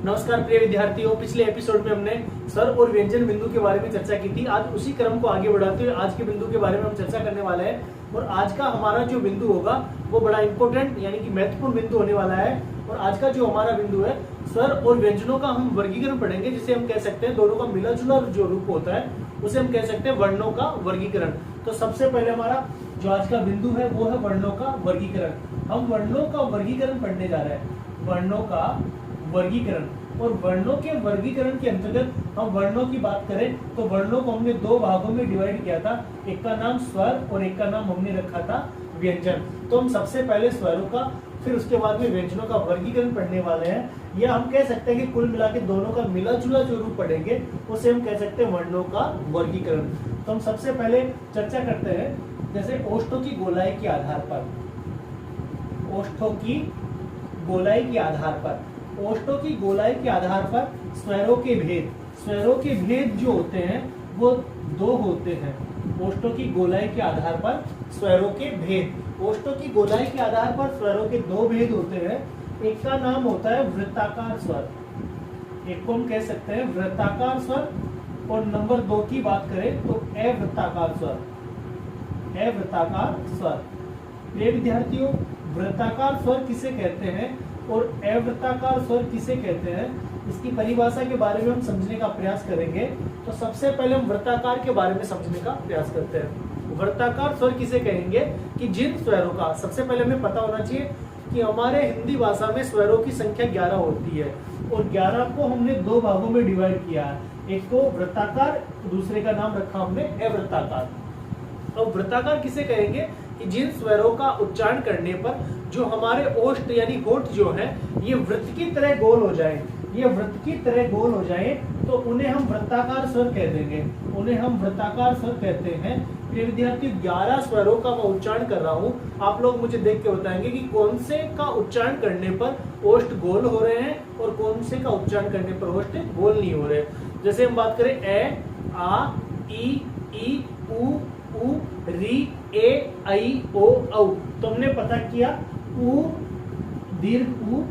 नमस्कार प्रिय विद्यार्थियों, पिछले एपिसोड में हमने स्वर और व्यंजन बिंदु के बारे में चर्चा की थी। आज उसी क्रम को आगे बढ़ाते हुए आज के बिंदु के बारे में हम चर्चा करने वाले हैं। और आज का हमारा जो बिंदु होगा वो बड़ा इंपॉर्टेंट यानी कि महत्वपूर्ण बिंदु होने वाला है। और आज का जो हमारा बिंदु है, स्वर और व्यंजनों का हम वर्गीकरण पढ़ेंगे, जिसे हम कह सकते हैं दोनों का मिला जुला जो रूप होता है उसे हम कह सकते हैं वर्णों का वर्गीकरण। तो सबसे पहले हमारा जो आज का बिंदु है वो है वर्णों का वर्गीकरण। हम वर्णों का वर्गीकरण पढ़ने जा रहे हैं, वर्णों का वर्गीकरण। और वर्णों के वर्गीकरण के अंतर्गत हम वर्णों की बात करें तो वर्णों को हमने दो भागों में डिवाइड किया था, एक का नाम स्वर और एक का नाम हमने रखा था व्यंजन। तो हम सबसे पहले स्वरों का फिर उसके बाद में व्यंजनों का वर्गीकरण पढ़ने वाले हैं। या हम कह सकते हैं कि कुल मिला के दोनों का मिला जुला जो रूप पढ़ेंगे उसे हम कह सकते हैं वर्णों का वर्गीकरण। तो हम सबसे पहले चर्चा करते हैं, जैसे ओष्ठों की गोलाई के आधार पर, ओष्ठों की गोलाई के आधार पर, ओष्ठों की गोलाई के आधार पर स्वरों के भेद, स्वरों के भेद जो होते हैं वो दो होते हैं। ओष्ठों की गोलाई के आधार पर स्वरों के भेद, ओष्ठों की गोलाई के आधार पर स्वरों के दो भेद होते हैं। एक का नाम होता है वृत्ताकार स्वर, एक को हम कह सकते हैं वृत्ताकार स्वर। और नंबर 2 की बात करें तो अवृत्ताकार स्वर, अवृत्ताकार स्वर। प्रिय विद्यार्थियों, वृत्ताकार स्वर किसे कहते हैं और अवृत्ताकार स्वर किसे कहते हैं, इसकी परिभाषा के बारे में हम समझने का प्रयास करेंगे। तो सबसे पहले हम वृत्ताकार के बारे में समझने का प्रयास करते हैं। वृत्ताकार स्वर किसे कहेंगे कि जिन स्वरों का, सबसे पहले हमें पता होना चाहिए कि हमारे हिंदी भाषा में स्वरों की संख्या 11 होती है और 11 को हमने दो भागों में डिवाइड किया है, एक को वृत्ताकार, दूसरे का नाम रखा हमने अवृत्ताकार। तो वृत्ताकार किसे कहेंगे कि जिन स्वरों का उच्चारण करने पर जो हमारे ओष्ठ यानी होठ जो है ये वृत्त की तरह गोल हो जाए, ये वृत्त की तरह गोल हो जाए तो उन्हें हम वृत्ताकार स्वर कह देंगे, उन्हें हम वृत्ताकार स्वर कहते हैं। प्रिय विद्यार्थी, 11 स्वरों का मैं उच्चारण कर रहा हूँ, आप लोग मुझे देख के बताएंगे कि कौन से का उच्चारण करने पर ओष्ठ गोल हो रहे हैं और कौन से का उच्चारण करने पर ओष्ठ गोल नहीं हो रहे। जैसे हम बात करें ए, आ, ई, उ, री, ए, आई, ओ, औ, तो हमने पता किया उ, दीर्घ उ,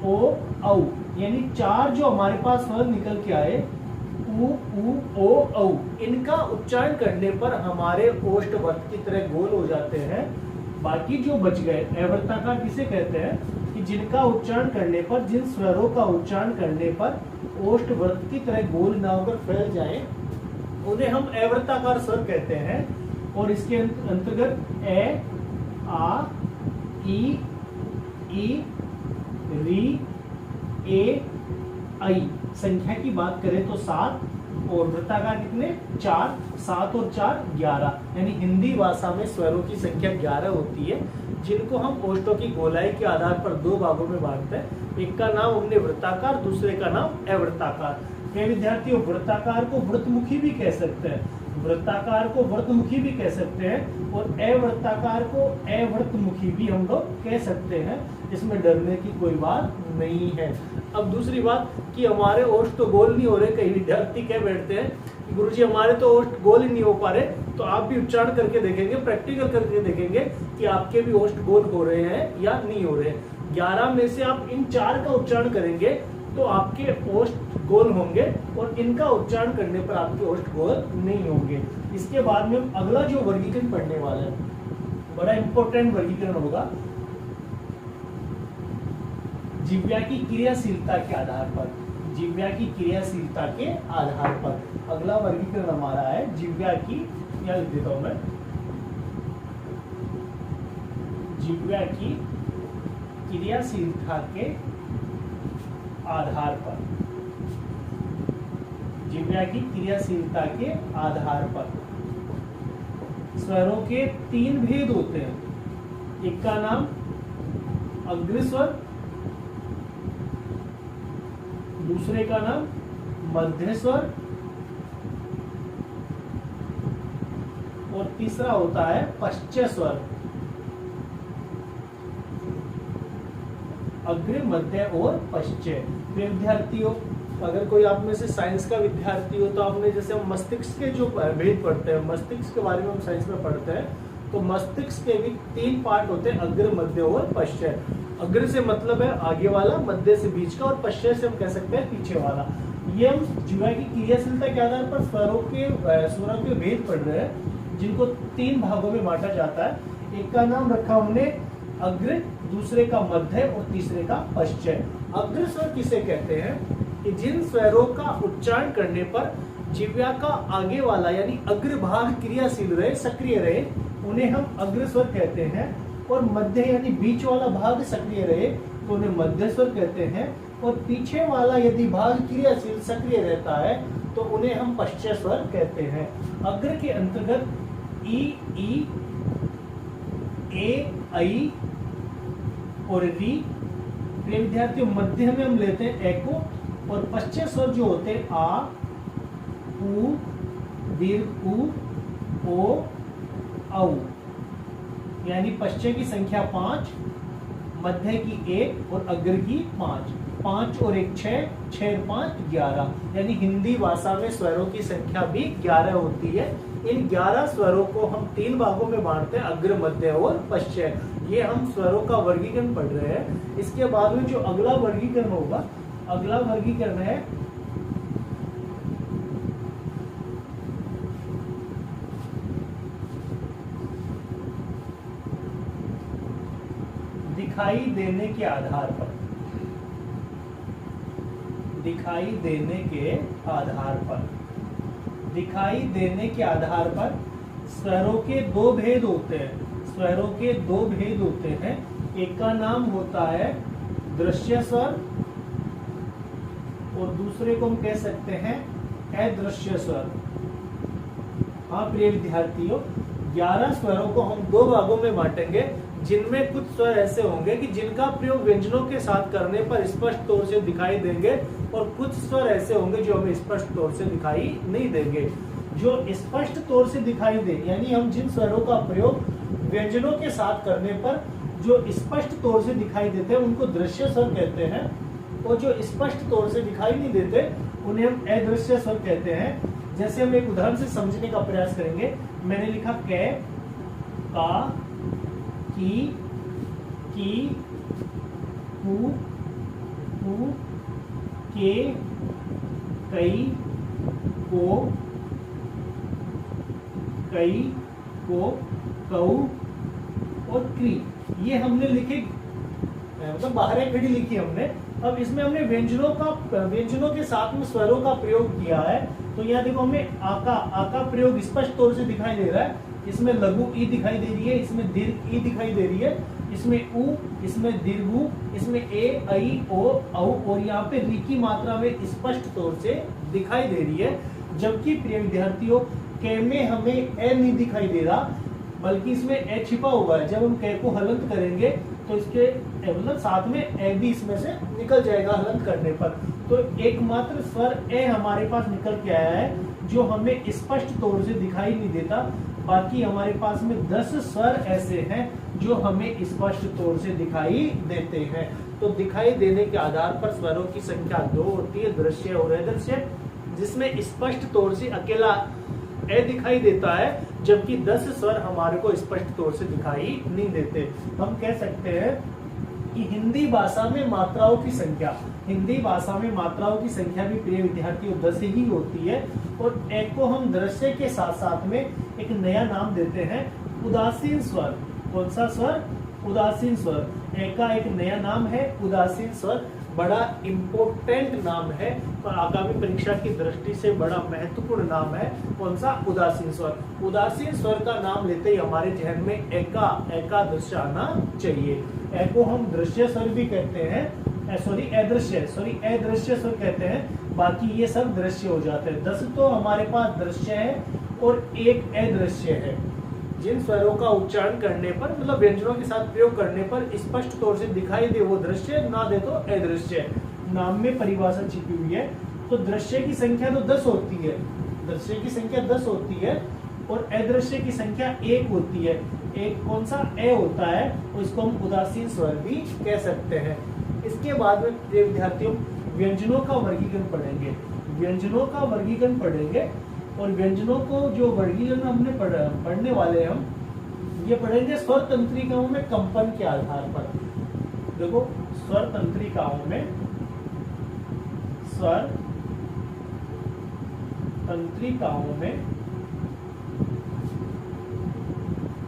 ओ, औ, यानी 4 जो हमारे पास स्वर निकल के आए, उ, ओ, औ, इनका उच्चारण करने पर हमारे ओष्ठ वृत्त की तरह गोल हो जाते हैं। बाकी जो बच गए अवृत्ताकार किसे कहते हैं कि जिनका उच्चारण करने पर, जिन स्वरों का उच्चारण करने पर ओष्ठ वृत्त की तरह गोल ना होकर फैल जाए उन्हें हम अवृत्ताकार स्वर कहते हैं। और इसके अंतर्गत ए, आ, ई, री, ए, आई, संख्या की बात करें तो 7 और वृत्ताकार कितने 4, 7 और 4 11, यानी हिंदी भाषा में स्वरों की संख्या 11 होती है, जिनको हम ओष्ठों की गोलाई के आधार पर दो भागों में बांटते हैं। एक का नाम हमने वृत्ताकार, दूसरे का नाम अवृत्ताकार। ये विद्यार्थियों, वृत्ताकार को वृत्तमुखी भी कह सकते हैं, वृत्ताकार को वृत्तमुखी भी कह सकते हैं और अवृत्ताकार को अवृत्तमुखी भी हम लोग कह सकते हैं। इसमें डरने की कोई बात नहीं है। अब दूसरी बात कि हमारे ओष्ठ तो गोल नहीं हो रहे, कई विद्यार्थी कह बैठते हैं कि गुरुजी हमारे तो ओष्ठ गोल ही नहीं हो पा रहे। तो आप भी उच्चारण करके देखेंगे, प्रैक्टिकल करके देखेंगे कि आपके भी ओष्ठ गोल हो रहे हैं या नहीं हो रहे। 11 में से आप इन 4 का उच्चारण करेंगे तो आपके ओष्ठ गोल होंगे और इनका उच्चारण करने पर आपके ओष्ठ गोल नहीं होंगे। इसके बाद में अगला जो वर्गीकरण पढ़ने वाला है, बड़ा इंपॉर्टेंट वर्गीकरण होगा, जिह्वा की क्रियाशीलता के आधार पर, जिह्वा की क्रियाशीलता के आधार पर अगला वर्गीकरण हमारा है जिह्वा की, या लिख देता हूं मैं, जिह्वा की क्रियाशीलता के आधार पर, जिह्वा की क्रियाशीलता के आधार पर स्वरों के 3 भेद होते हैं। एक का नाम अग्रस्वर, दूसरे का नाम मध्य स्वर और तीसरा होता है पश्च स्वर। अग्र, मध्य और पश्च। विद्यार्थियों, अगर कोई आप में से साइंस का विद्यार्थी हो तो आपने, जैसे हम मस्तिष्क के जो भेद पढ़ते हैं, मस्तिष्क के बारे में हम साइंस में पढ़ते हैं, तो मस्तिष्क के भी 3 पार्ट होते हैं, अग्र, मध्य और पश्च। अग्र से मतलब है आगे वाला, मध्य से बीच का, और पश्चिम से हम कह सकते हैं पीछे वाला। ये हम जीवा की क्रियाशीलता के आधार पर स्वरों के भेद पढ़ रहे हैं, जिनको 3 भागों में बांटा जाता है। एक का नाम रखा हमने अग्र, दूसरे का मध्य और तीसरे का पश्चिम। अग्र स्वर किसे कहते हैं कि जिन स्वरों का उच्चारण करने पर जिह्वा का आगे वाला यानी अग्र भाग क्रियाशील रहे, सक्रिय रहे, उन्हें हम अग्र स्वर कहते हैं। और मध्य यानी बीच वाला भाग सक्रिय रहे तो उन्हें मध्य स्वर कहते हैं। और पीछे वाला यदि भाग क्रियाशील सक्रिय रहता है तो उन्हें हम पश्चिम स्वर कहते हैं। अग्र के अंतर्गत ई, ए, ऐ और री। प्रिय विद्यार्थियों, मध्य में हम लेते हैं ए को, और पश्चिम स्वर जो होते हैं आ, उ, दीर्घ उ, ओ, औ। यानी पश्चिम की संख्या 5, मध्य की 1 और अग्र की 5। 5 और 1 6, 6 और 5 11। यानी हिंदी भाषा में स्वरों की संख्या भी 11 होती है। इन 11 स्वरों को हम 3 भागों में बांटते हैं, अग्र, मध्य और पश्चिम। ये हम स्वरों का वर्गीकरण पढ़ रहे हैं। इसके बाद में जो अगला वर्गीकरण होगा, अगला वर्गीकरण है दिखाई देने के आधार पर। दिखाई देने के आधार पर, दिखाई देने के आधार पर स्वरों के 2 भेद होते हैं। स्वरों के 2 भेद होते हैं। एक का नाम होता है दृश्य स्वर और दूसरे को हम कह सकते हैं अदृश्य स्वर। हाँ प्रिय विद्यार्थियों, 11 स्वरों को हम 2 भागों में बांटेंगे, जिनमें कुछ स्वर ऐसे होंगे कि जिनका प्रयोग व्यंजनों के साथ करने पर स्पष्ट तौर से दिखाई देंगे, और कुछ स्वर ऐसे होंगे जो हमें स्पष्ट तौर से दिखाई नहीं देंगे। जो स्पष्ट तौर से दिखाई दे, यानी हम जिन स्वरों का प्रयोग व्यंजनों के साथ करने पर जो स्पष्ट तौर से दिखाई देते हैं उनको दृश्य स्वर कहते हैं, और जो स्पष्ट तौर से दिखाई नहीं देते उन्हें हम अदृश्य स्वर कहते हैं। जैसे हम एक उदाहरण से समझने का प्रयास करेंगे। मैंने लिखा कै, का, की, कु, के, कई, को, कऊ और क्री। ये हमने लिखे, मतलब बाहर खड़ी लिखी हमने। अब इसमें हमने व्यंजनों के साथ में स्वरों का प्रयोग किया है। तो यहाँ देखो हमें आका प्रयोग स्पष्ट तौर से दिखाई दे रहा है। इसमें लघु ई दिखाई दे रही है, इसमें दीर्घ ई दिखाई दे रही है, इसमें उ, इसमें दीर्घ उ, इसमें ए, ऐ, ओ, औ, और यहाँ पे री की मात्रा में स्पष्ट तौर से दिखाई दे रही है। जबकि प्रिय विद्यार्थियों, कै में हमें ए नहीं दिखाई दे रहा, बल्कि इसमें ए छिपा हुआ है। जब हम कै को हलंत करेंगे तो इसके मतलब साथ में ए भी इसमें से निकल जाएगा हलंत करने पर। तो एकमात्र स्वर ए हमारे पास निकल के आया है जो हमें स्पष्ट तौर से दिखाई नहीं देता। बाकी हमारे पास में 10 स्वर ऐसे हैं जो हमें स्पष्ट तौर से दिखाई देते हैं। तो दिखाई देने के आधार पर स्वरों की संख्या 2 होती है, दृश्य और अदृश्य, जिसमें स्पष्ट तौर से अकेला ए दिखाई देता है, जबकि 10 स्वर हमारे को स्पष्ट तौर से दिखाई नहीं देते। हम कह सकते हैं कि हिंदी भाषा में मात्राओं की संख्या, हिंदी भाषा में मात्राओं की संख्या भी प्रिय विद्यार्थियों 10 ही होती है। और ए को हम दृश्य के साथ साथ में एक नया नाम देते हैं, उदासीन स्वर। कौन सा स्वर? उदासीन स्वर। ए का एक नया नाम है उदासीन स्वर। बड़ा इम्पोर्टेंट नाम है और आगामी परीक्षा की दृष्टि से बड़ा महत्वपूर्ण नाम है। कौन सा? उदासीन स्वर। उदासीन स्वर का नाम लेते ही हमारे जहन में एका दृश्य आना चाहिए। ए को हम दृश्य स्वर भी कहते हैं, अदृश्य स्वर कहते हैं। बाकी ये सब दृश्य हो जाते हैं। 10 तो हमारे पास दृश्य है और एक अदृश्य है। जिन स्वरों का उच्चारण करने पर मतलब व्यंजनों के साथ प्रयोग करने पर स्पष्ट तौर से दिखाई दे वो दृश्य, ना दे तो अदृश्य। नाम में परिभाषा छिपी हुई है। तो दृश्य की संख्या तो 10 होती है, दृश्य की संख्या 10 होती है और अदृश्य की संख्या 1 होती है। एक कौन सा? ए होता है, और इसको हम उदासीन स्वर भी कह सकते हैं। इसके बाद में विद्यार्थियों व्यंजनों का वर्गीकरण पढ़ेंगे। व्यंजनों का वर्गीकरण पढ़ेंगे और व्यंजनों को जो वर्गीकरण हमने पढ़ने वाले हम ये पढ़ेंगे स्वर तंत्रिकाओं में कंपन के आधार पर। देखो स्वर तंत्रिकाओं में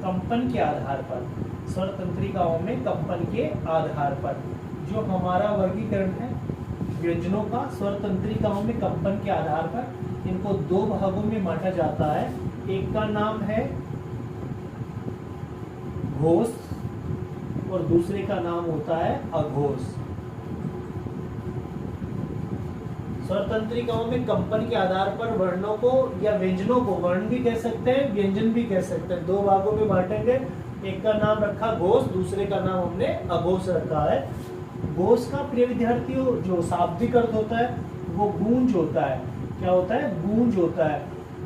कंपन के आधार पर, स्वर तंत्रिकाओं में कंपन के आधार पर जो हमारा वर्गीकरण है व्यंजनों का, स्वर तंत्रिकाओं में कंपन के आधार पर इनको दो भागों में बांटा जाता है। एक का नाम है घोष और दूसरे का नाम होता है अघोष। स्वर तंत्रिकाओं में कंपन के आधार पर वर्णों को या व्यंजनों को वर्ण भी कह सकते हैं, व्यंजन भी कह सकते हैं। दो भागों में बांटेंगे, एक का नाम रखा घोष, दूसरे का नाम हमने अघोष रखा है। घोष का प्रिय विद्यार्थियों जो शाब्दिक अर्थ होता है वो गूंज होता है। क्या होता है? गूंज होता है,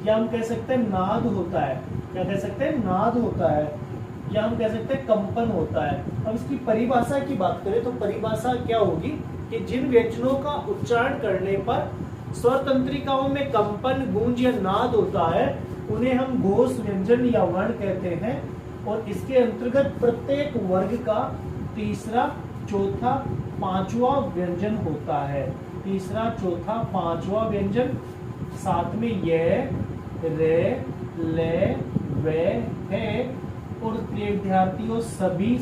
या हम कह सकते हैं नाद होता है। क्या कह सकते हैं? नाद होता है, या हम कह सकते हैं कंपन होता है। अब इसकी परिभाषा की बात करें तो परिभाषा क्या होगी कि जिन व्यंजनों का उच्चारण करने पर स्वर तंत्रिकाओं में कंपन, गूंज या नाद होता है उन्हें हम घोष, व्यंजन या वर्ण कहते हैं। और इसके अंतर्गत प्रत्येक वर्ग का तीसरा, चौथा, पांचवा व्यंजन होता है। तीसरा, चौथा, पांचवा व्यंजन, साथ में ये, रे, ले, वे, है। और प्रिय विद्यार्थियों सभी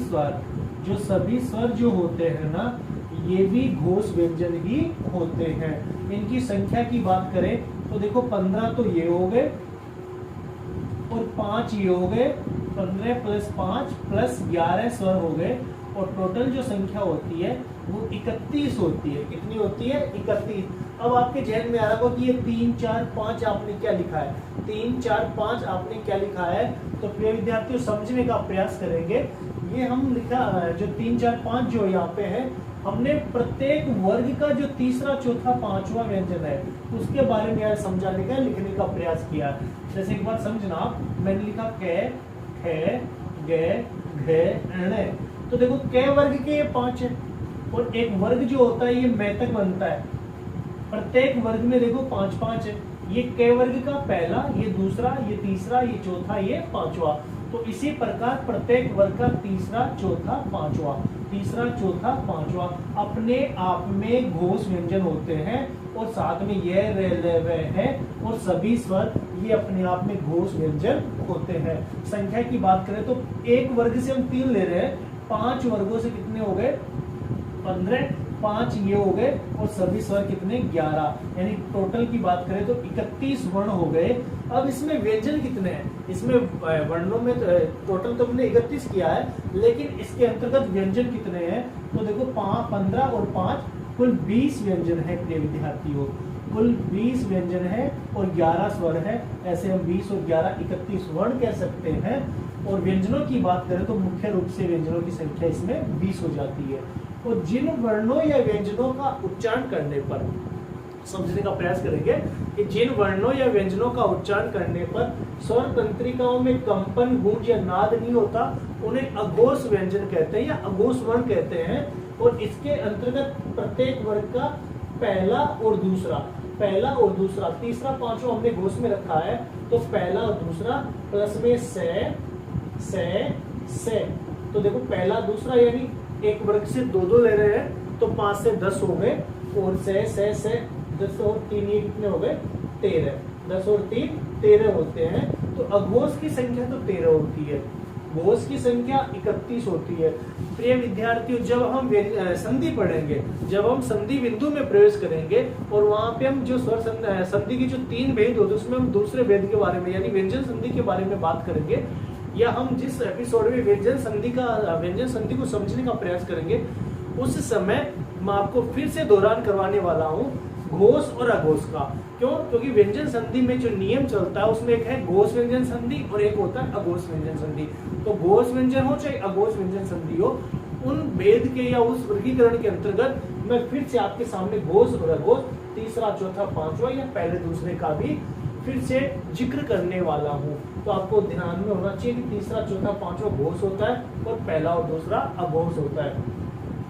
स्वर जो होते हैं ना, ये भी घोष व्यंजन ही होते हैं। इनकी संख्या की बात करें तो देखो 15 तो ये हो गए और 5 ये हो गए, 15 + 5 + 11 स्वर हो गए। और टोटल जो संख्या होती है वो 31 होती है। कितनी होती है? 31। अब आपके जहन में आ रहा होगा कि ये 3, 4, 5 आपने क्या लिखा है? 3, 4, 5 आपने क्या लिखा है? तो प्रिय विद्यार्थियों समझने का प्रयास करेंगे। ये हम लिखा जो 3, 4, 5 जो यहाँ पे है, हमने प्रत्येक वर्ग का जो तीसरा, चौथा, पांचवा व्यंजन है उसके बारे में समझाने का, लिखने का प्रयास किया। जैसे एक बार समझना, मैंने लिखा कै, खे, गे, घे, ण। तो देखो कै वर्ग के ये 5 है और एक वर्ग जो होता है ये मै तक बनता है। प्रत्येक वर्ग में देखो 5 5 है। ये कै वर्ग का पहला, ये दूसरा, ये तीसरा, ये चौथा, ये पांचवा। तो इसी प्रकार प्रत्येक वर्ग का तीसरा, चौथा, पांचवा, तीसरा, चौथा, पांचवा अपने आप में घोष व्यंजन होते हैं। और साथ में ये, रे, ले, वे, है और सभी स्वर ये अपने आप में घोष व्यंजन होते हैं। संख्या की बात करें तो एक वर्ग से हम 3 ले रहे हैं, 5 वर्गों से कितने हो गए? 15, 5 ये हो गए और सभी स्वर कितने? 11। यानी टोटल की बात करें तो 31 वर्ण हो गए। अब इसमें व्यंजन कितने हैं? इसमें वर्णों में टोटल तो हमने 31 किया है, लेकिन इसके अंतर्गत व्यंजन कितने हैं? तो देखो 15 और 5 कुल 20 व्यंजन है प्रिय विद्यार्थियों। कुल 20 व्यंजन है और 11 स्वर है। ऐसे हम 20 और 11 31 वर्ण कह सकते हैं। और व्यंजनों की बात करें तो मुख्य रूप से व्यंजनों की संख्या इसमें 20 हो जाती है। और जिन वर्णों या व्यंजनों का उच्चारण करने पर, समझने का प्रयास करेंगे कि जिन वर्णों या व्यंजनों का उच्चारण करने पर स्वर तंत्रिकाओं में कंपन, गूंज या नाद नहीं होता, उन्हें अघोष व्यंजन कहते हैं या अघोष वर्ण कहते हैं। और इसके अंतर्गत प्रत्येक वर्ग का पहला और दूसरा, तीसरा, पांचवा हमने घोष में रखा है। तो पहला और दूसरा प्लस में से। तो देखो पहला, दूसरा, यानी एक वर्ग से 2 ले रहे हैं तो 5 से 10 हो गए। और से 10 और 3 ये कितने हो गए? 13। 10 और 3 13 होते हैं। तो अघोष की संख्या तो 13 होती है, घोष की संख्या 31 होती है। प्रिय विद्यार्थियों जब हम संधि पढ़ेंगे, जब हम संधि बिंदु में प्रवेश करेंगे और वहां पे हम जो स्वर संधि की जो 3 भेद होते हैं उसमें हम दूसरे भेद के बारे में यानी व्यंजन संधि के बारे में बात करेंगे। या हम जिस एपिसोड में व्यंजन संधि को समझने का प्रयास करेंगे उस समय मैं आपको फिर से दोहरान करवाने वाला हूँ घोष और अघोष का। क्यों? क्योंकि व्यंजन संधि में जो नियम चलता है उसमें एक है घोष व्यंजन संधि और एक होता है अघोष व्यंजन संधि। तो घोष व्यंजन हो चाहे अघोष व्यंजन संधि हो, उन भेद के या उस वर्गीकरण के अंतर्गत मैं फिर से आपके सामने घोष और अघोष, तीसरा, चौथा, पांचवा या पहले दूसरे का भी फिर से जिक्र करने वाला हूँ। तो आपको ध्यान में होना चाहिए कि तीसरा, चौथा, पांचवा घोष होता है और पहला और दूसरा अघोष होता है।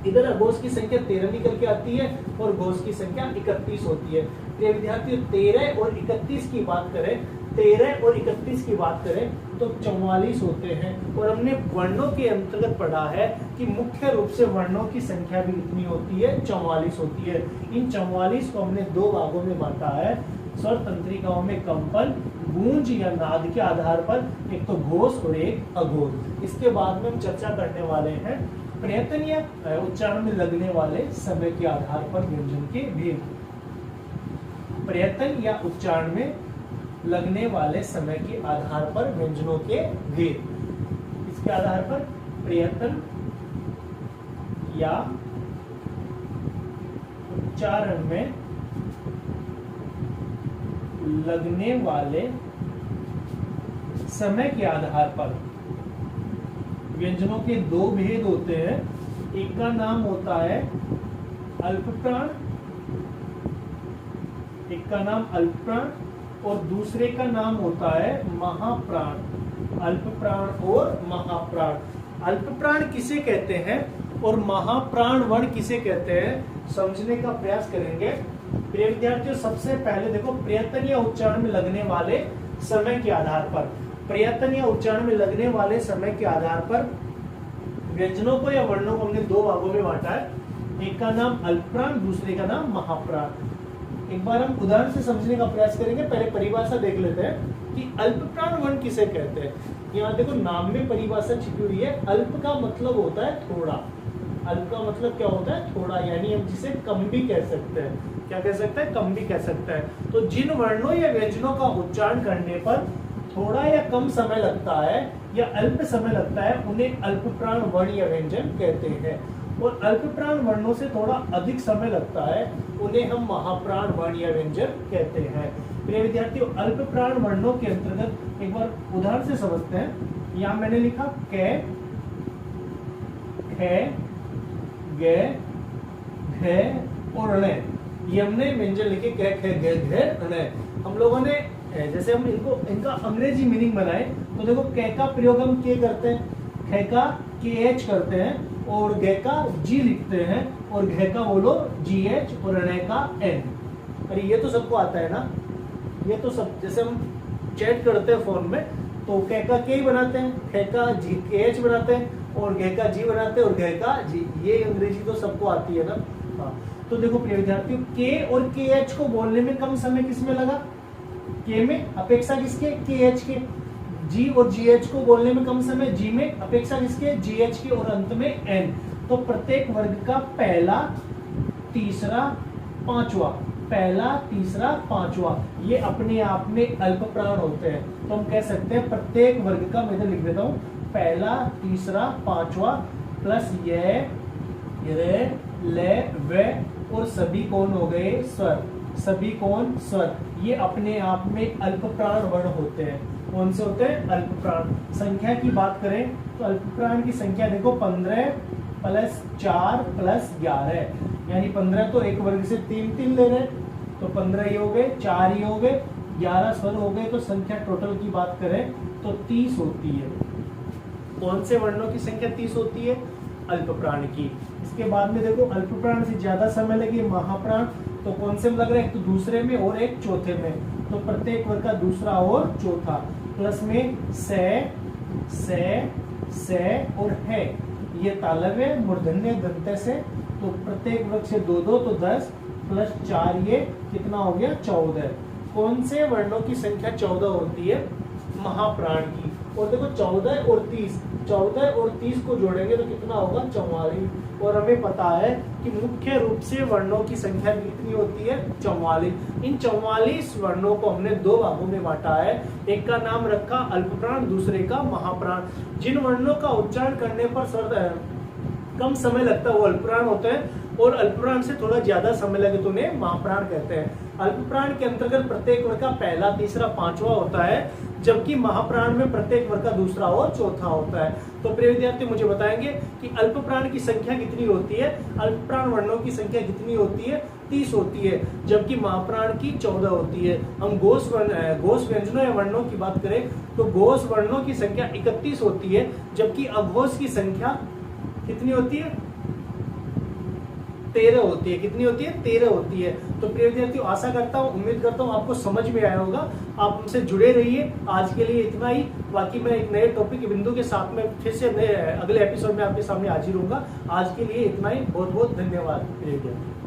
इधर अघोष की संख्या 13 निकल के आती है और घोष की संख्या 31 होती है। प्रिय विद्यार्थियों 13 और 31 की बात करें, 13 और 31 की बात करें तो 44 होते हैं। और हमने वर्णों के अंतर्गत पढ़ा है कि मुख्य रूप से वर्णों की संख्या भी कितनी होती है, 44 होती है। इन 44 को हमने दो भागों में बांटा है, स्वर तंत्रिकाओं में कंपन, गूंज या नाद के आधार पर, एक तो घोष और एक अघोष। इसके बाद में हम चर्चा करने वाले हैं प्रयत्न या उच्चारण में लगने वाले समय के आधार पर व्यंजन के भेद। प्रयत्न या उच्चारण में लगने वाले समय के आधार पर व्यंजनों के भेद। इसके आधार पर प्रयत्न या उच्चारण में लगने वाले समय के आधार पर व्यंजनों के दो भेद होते हैं। एक का नाम होता है अल्पप्राण, एक का नाम अल्पप्राण और दूसरे का नाम होता है महाप्राण। अल्पप्राण और महाप्राण। अल्पप्राण किसे कहते हैं और महाप्राण वर्ण किसे कहते हैं, समझने का प्रयास करेंगे। प्रिय विद्यार्थियों सबसे पहले देखो प्रयत्न या उच्चारण में लगने वाले समय के आधार पर, प्रयत्न या उच्चारण में लगने वाले समय के आधार पर व्यंजनों को या वर्णों को हमने दो भागों में बांटा है। एक का नाम अल्पप्राण, दूसरे का नाम महाप्राण। एक बार हम उदाहरण से समझने का प्रयास करेंगे। पहले परिभाषा देख लेते हैं कि अल्पप्राण वर्ण किसे कहते हैं। यहाँ देखो नाम में परिभाषा छिपी हुई है। अल्प का मतलब होता है थोड़ा। अल्प का मतलब क्या होता है, थोड़ा, यानी हम जिसे कम भी कह सकते हैं। क्या कह सकते हैं, कम भी कह सकते हैं। तो जिन वर्णों या व्यंजनों का उच्चारण करने पर थोड़ा या कम समय लगता है या अल्प समय लगता है, उन्हें अल्पप्राण वर्ण या व्यंजन कहते हैं। और अल्पप्राण वर्णों से थोड़ा अधिक समय लगता है, उन्हें हम महाप्राण वर्ण या व्यंजन कहते हैं। प्रिय विद्यार्थियों अल्पप्राण वर्णों के अंतर्गत एक बार उदाहरण से समझते हैं। यहाँ मैंने लिखा कै, खे, गे, घे और णे। ये हमने व्यंजन लिखे कै, खे, गे, घे, णे। हम लोगों ने जैसे हम इनका अंग्रेजी मीनिंग बनाए तो देखो कै का प्रयोग हम के करते हैं, खे का के एच करते हैं और घे का जी लिखते हैं और घे का बोलो जी एच और णे का एन। अरे ये तो सबको आता है ना, ये तो सब। जैसे हम चैट करते हैं फोन में तो कै का के ही बनाते हैं, खे का जी के एच बनाते हैं और घे का जी बनाते हैं और घे का जी। ये अंग्रेजी तो सबको आती है ना। हाँ तो देखो प्रिय विद्यार्थियों के और के एच को बोलने में कम समय किसमें लगा, के में, अपेक्षा किसके, के एच के। जी और जी एच को बोलने में कम समय, जी में, अपेक्षा किसके, जी एच के। और अंत में एन। तो प्रत्येक वर्ग का पहला, तीसरा, पांचवा, पहला, तीसरा, पांचवा, ये अपने आप में अल्पप्राण होते हैं। तो हम कह सकते हैं प्रत्येक वर्ग का, मैं इधर लिख देता हूँ, पहला, तीसरा, पांचवा प्लस ये, रे, ले, वे और सभी कौन हो गए, स्वर। सभी कौन, स्वर। ये अपने आप में अल्पप्राण वर्ण होते हैं। कौन से होते हैं, अल्पप्राण। संख्या की बात करें तो अल्पप्राण की संख्या देखो 15 प्लस 4 प्लस 11, यानी 15 तो एक वर्ग से 3 ले रहे, तो 15 ये हो गए, 4 ये हो गए, 11 स्वर हो गए। तो संख्या टोटल की बात करें तो 30 होती है। कौन से वर्णों की संख्या 30 होती है, अल्पप्राण की। इसके बाद में देखो अल्पप्राण से ज्यादा समय लगे महाप्राण, तो कौन से में लग रहा है, एक तो दूसरे में और एक चौथे में। तो प्रत्येक वर्ग का दूसरा और चौथा, प्लस में से और है, ये तालव्य मूर्धन्य दंत से। तो प्रत्येक वर्ग से 2-2 तो 10 प्लस 4 ये कितना हो गया, 14। कौन से वर्णों की संख्या 14 होती है, महाप्राण की। और देखो 14 और 30, 14 और 30 को जोड़ेंगे तो कितना होगा, 44। और हमें पता है कि मुख्य रूप से वर्णों की संख्या कितनी होती है, 44। इन 44 वर्णों को हमने दो भागों में बांटा है। एक का नाम रखा अल्पप्राण, दूसरे का महाप्राण। जिन वर्णों का उच्चारण करने पर कम समय लगता है वो अल्पप्राण होते हैं, और अल्पप्राण से थोड़ा ज्यादा समय लगे तो उन्हें महाप्राण कहते हैं। अल्पप्राण के अंतर्गत प्रत्येक वर्ग का पहला, तीसरा, पांचवा होता है, जबकि महाप्राण में प्रत्येक वर्ग का दूसरा और चौथा होता है। तो प्रिय विद्यार्थी मुझे बताएंगे कि अल्पप्राण की संख्या कितनी होती है, अल्पप्राण वर्णों की संख्या कितनी होती है, 30 होती है, जबकि महाप्राण की 14 होती है। हम घोष व्यंजनों या वर्णों की बात करें तो घोष वर्णों की संख्या 31 होती है, जबकि अघोष की संख्या कितनी होती है, 13 होती है। कितनी होती है? 13 होती है। तो प्रिय विद्यार्थियों, आशा करता हूँ, उम्मीद करता हूँ आपको समझ में आया होगा। आप हमसे जुड़े रहिए। आज के लिए इतना ही। बाकी मैं एक नए टॉपिक बिंदु के साथ में फिर से अगले एपिसोड में आपके सामने हाजिर होऊंगा। आज के लिए इतना ही। बहुत बहुत धन्यवाद प्रिय विद्यार्थियों।